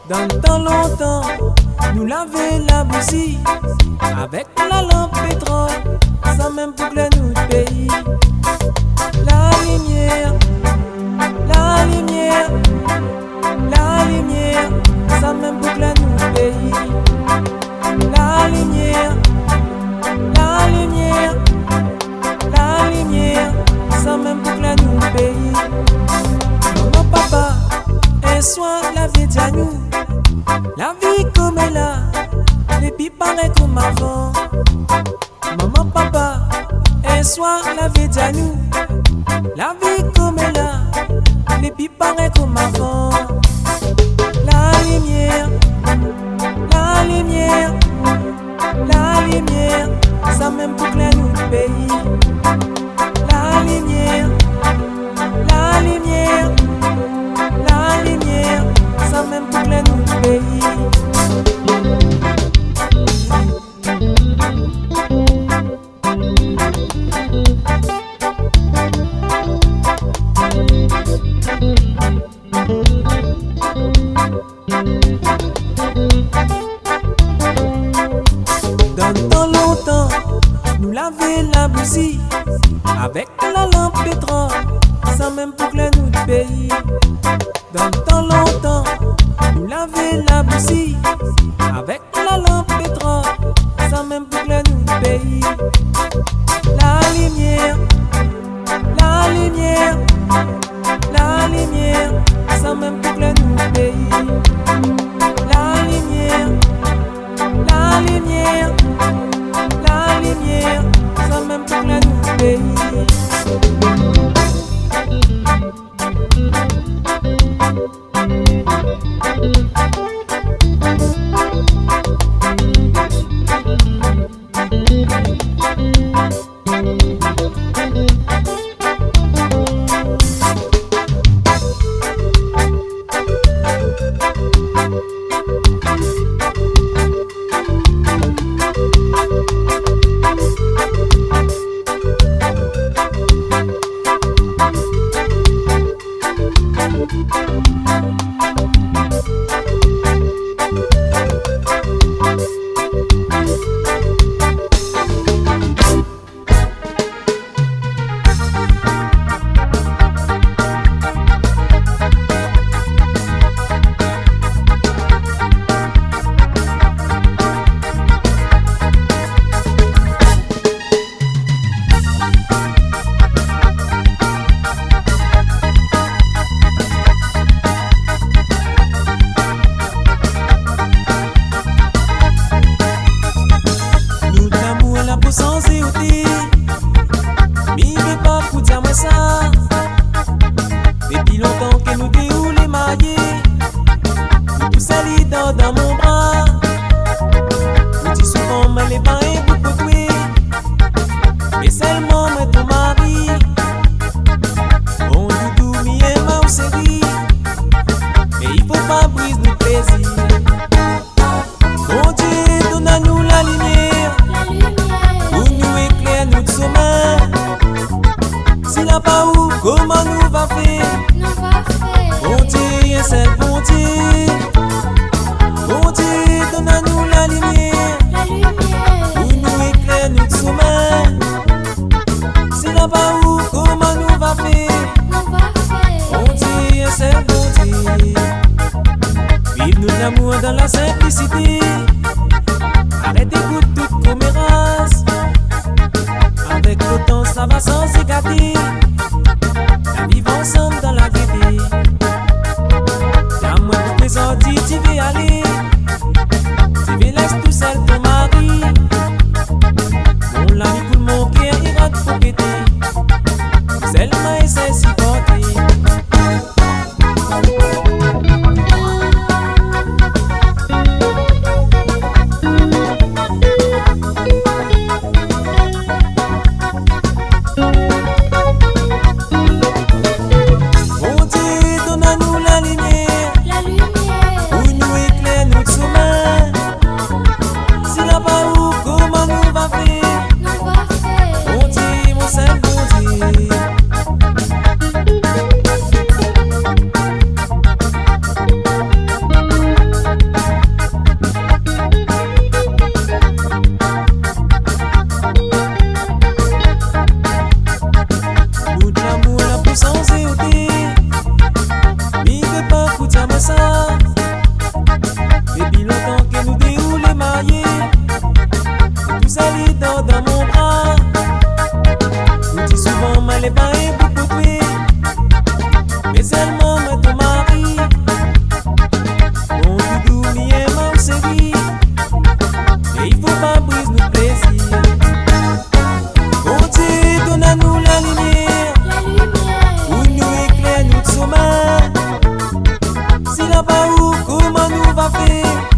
Dans le temps longtemps, nous laver la bougie avec la lampe pétrole, sans même boucler notre pays. La lumière, la lumière, la lumière, sans même boucler notre pays. La lumière, la lumière, la lumière, sans même boucler notre pays. Maman, papa, un soir la vie dit à nous, la vie comme elle a, les pipes paraît comme avant. Maman, papa, un soir la vie dit à nous, la vie comme elle a, les pipes paraît comme avant. La lumière, la lumière, la lumière, ça même boucle notre pays. La lumière, la lumière, la lumière, ça même boucle notre pays. Dans le temps longtemps, nous laver la bougie avec la lampe pétrole, sans même boucler notre pays. Dans le temps longtemps, nous laver la bougie avec la lampe pétrole, sans même boucler notre pays. La lumière, la lumière, la lumière, sans même boucler notre pays. La lumière, la lumière, la lumière, sans même boucler notre pays. Sans écouter, mi pas pour dire moi ça. Depuis longtemps que nous déroulons mariés, nous tous salis dans mon bras. Nous dis souvent mais les parents pour jouer, mais seulement moi ton mari. Mon doudou mi aime au série, mais il faut pas briser nos plaisirs. Mon Dieu donne-nous la lumière. Si là pas où, comment nous va faire? Bon Dieu, un seul bon Dieu. Bon Dieu, donne-nous la lumière. Pour nous éclairer notre chemin. Si là pas où, comment nous va faire? Bon Dieu, un seul bon Dieu. Vive nous l'amour dans la simplicité. Arrêtez toute commérace. Avec le temps ça va sans écarter. La vivre ensemble dans la gaieté. La moi pour présenter, tu veux aller. Tu veux laisser tout seul ton mari. Mon ami pour mon cœur il va te fouetter. Seulement essaie de supporter. chanter.